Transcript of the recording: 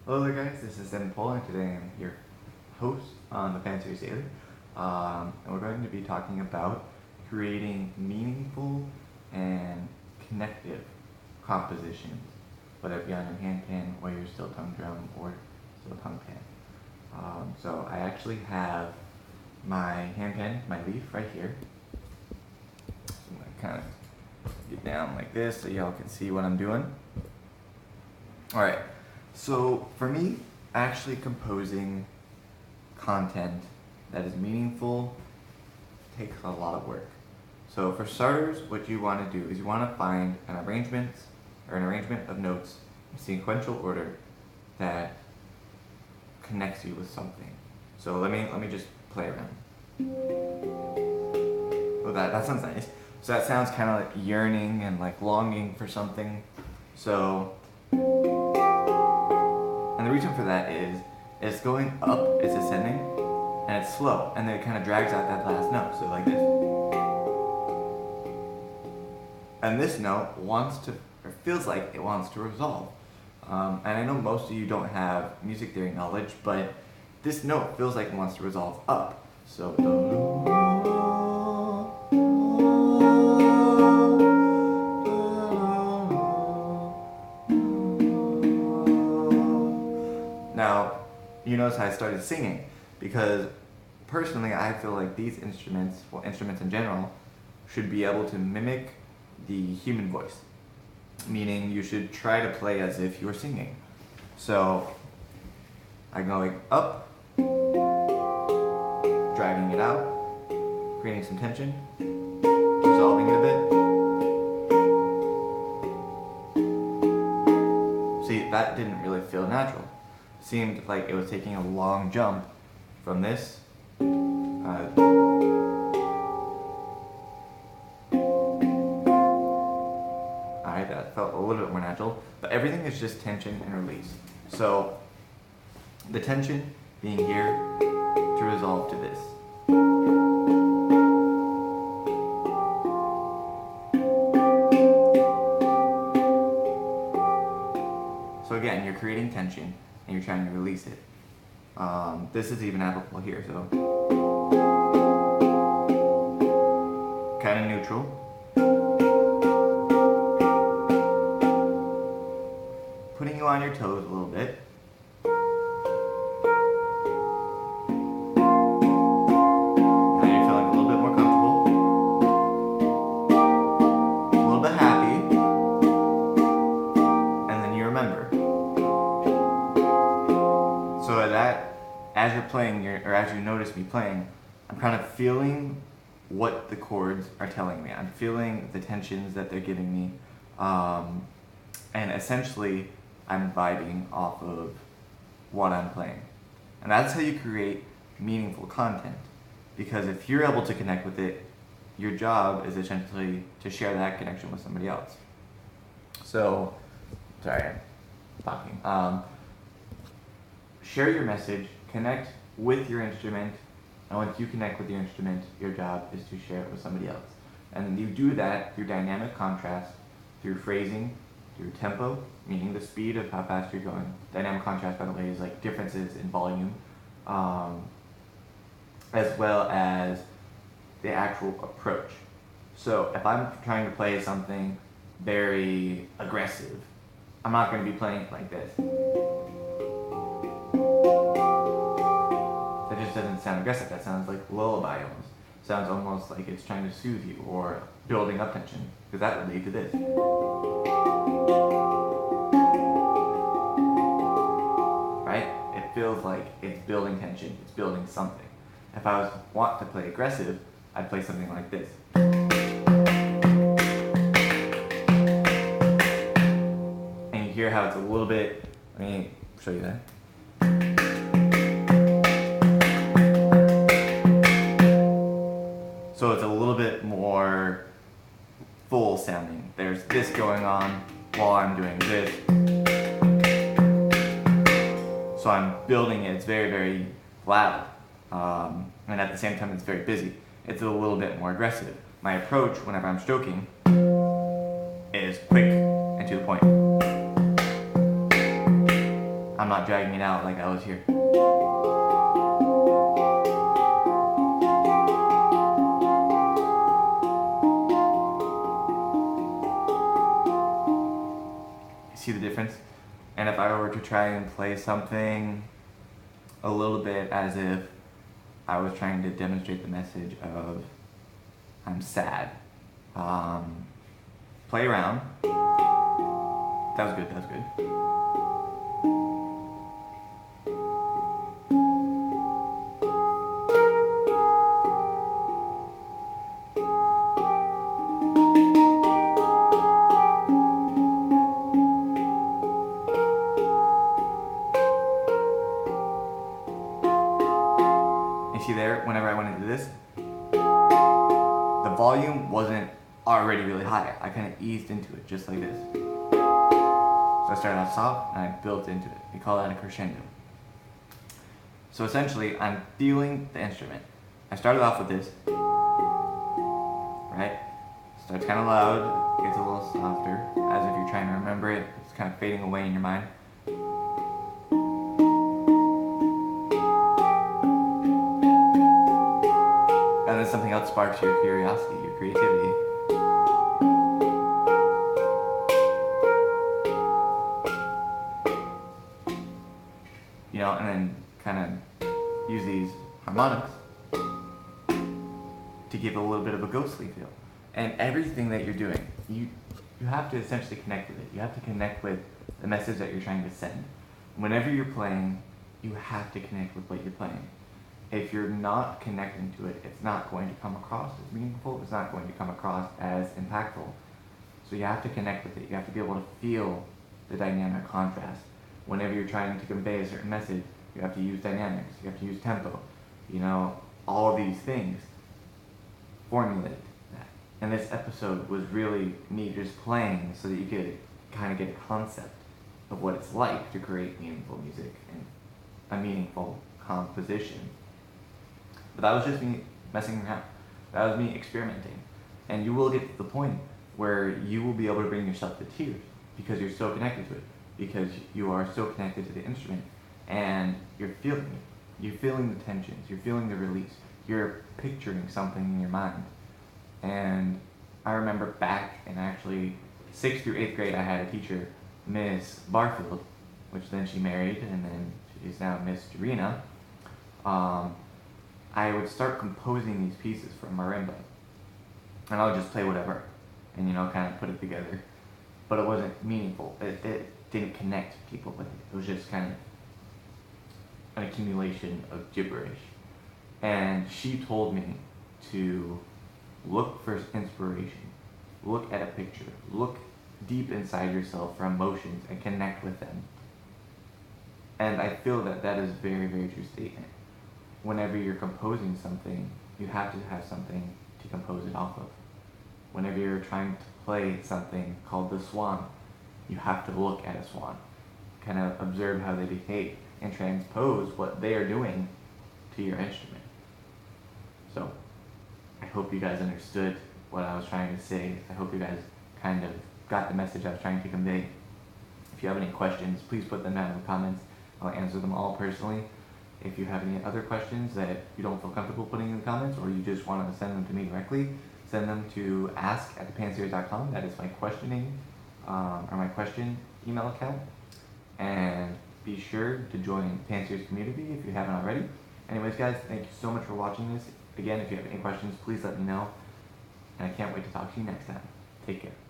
Hello there guys, this is Evan Paul and today I'm your host on the Fan Series Daily. And we're going to be talking about creating meaningful and connective compositions, whether it be on your hand pan or your steel tongue drum or steel tongue pan. So I actually have my hand pan, my leaf right here. So I'm going to kind of get down like this so y'all can see what I'm doing. Alright. So for me, actually composing content that is meaningful takes a lot of work. So for starters, what you want to do is you want to find an arrangement of notes in sequential order that connects you with something. So let me just play around. Oh, that sounds nice. So that sounds kind of like yearning and like longing for something. So. And the reason for that is it's going up, it's ascending, and it's slow, and then it kind of drags out that last note, so like this. And this note feels like it wants to resolve. And I know most of you don't have music theory knowledge, but this note feels like it wants to resolve up. So, now, you notice how I started singing, because personally I feel like these instruments, well, instruments in general, should be able to mimic the human voice. Meaning you should try to play as if you're singing. So, I'm going up, dragging it out, creating some tension, resolving it a bit. See, that didn't really feel natural. Seemed like it was taking a long jump from this. Alright, that felt a little bit more natural, but everything is just tension and release. So, the tension being here to resolve to this. So again, you're creating tension and you're trying to release it. This is even applicable here, so kind of neutral. Putting you on your toes a little bit. Now you're feeling a little bit more comfortable. A little bit happy. And then you remember. So that, as you're playing, or as you notice me playing, I'm kind of feeling what the chords are telling me. I'm feeling the tensions that they're giving me. And essentially, I'm vibing off of what I'm playing. And that's how you create meaningful content. Because if you're able to connect with it, your job is essentially to share that connection with somebody else. So, sorry, I'm talking. Share your message, connect with your instrument, and once you connect with your instrument, your job is to share it with somebody else. And you do that through dynamic contrast, through phrasing, through tempo, meaning the speed of how fast you're going. Dynamic contrast, by the way, is like differences in volume, as well as the actual approach. So if I'm trying to play something very aggressive, I'm not going to be playing it like this. That just doesn't sound aggressive. That sounds like lullaby almost. Sounds almost like it's trying to soothe you or building up tension, because that would lead to this. Right? It feels like it's building tension, it's building something. If I want to play aggressive, I'd play something like this. And you hear how it's a little bit, let me show you that. So it's a little bit more full sounding. There's this going on while I'm doing this. So I'm building it, it's very, very loud. And at the same time it's very busy. It's a little bit more aggressive. My approach whenever I'm stroking is quick and to the point. I'm not dragging it out like I was here. See the difference? And if I were to try and play something a little bit as if I was trying to demonstrate the message of I'm sad. Play around. That was good, that was good. You see there, whenever I went into this, the volume wasn't already really high. I kind of eased into it, just like this. So I started off soft, and I built into it. We call that a crescendo. So essentially, I'm feeling the instrument. I started off with this, right? Starts kind of loud, gets a little softer, as if you're trying to remember it. It's kind of fading away in your mind. And then something else sparks your curiosity, your creativity. You know, and then kind of use these harmonics to give a little bit of a ghostly feel. And everything that you're doing, you have to essentially connect with it. You have to connect with the message that you're trying to send. Whenever you're playing, you have to connect with what you're playing. If you're not connecting to it, it's not going to come across as meaningful, it's not going to come across as impactful. So you have to connect with it. You have to be able to feel the dynamic contrast. Whenever you're trying to convey a certain message, you have to use dynamics, you have to use tempo, you know, all of these things formulate that. And this episode was really me just playing so that you could kind of get a concept of what it's like to create meaningful music and a meaningful composition. But that was just me messing around. That was me experimenting. And you will get to the point where you will be able to bring yourself to tears because you're so connected to it, because you are so connected to the instrument and you're feeling it. You're feeling the tensions, you're feeling the release, you're picturing something in your mind. And I remember back in actually 6th through 8th grade, I had a teacher, Miss Barfield, which then she married, and then she's now Miss Jarena. I would start composing these pieces for marimba, and I would just play whatever, and you know, kind of put it together. But it wasn't meaningful. It didn't connect people with it. It was just kind of an accumulation of gibberish. And she told me to look for inspiration, look at a picture, look deep inside yourself for emotions and connect with them. And I feel that that is a very, very true statement. Whenever you're composing something, you have to have something to compose it off of. Whenever you're trying to play something called the swan, you have to look at a swan, kind of observe how they behave, and transpose what they are doing to your instrument. So, I hope you guys understood what I was trying to say. I hope you guys kind of got the message I was trying to convey. If you have any questions, please put them down in the comments. I'll answer them all personally. If you have any other questions that you don't feel comfortable putting in the comments, or you just want to send them to me directly, send them to ask@thepanseries.com. That is my questioning, or my question email account. And be sure to join Panseries community if you haven't already. Anyways, guys, thank you so much for watching this. Again, if you have any questions, please let me know. And I can't wait to talk to you next time. Take care.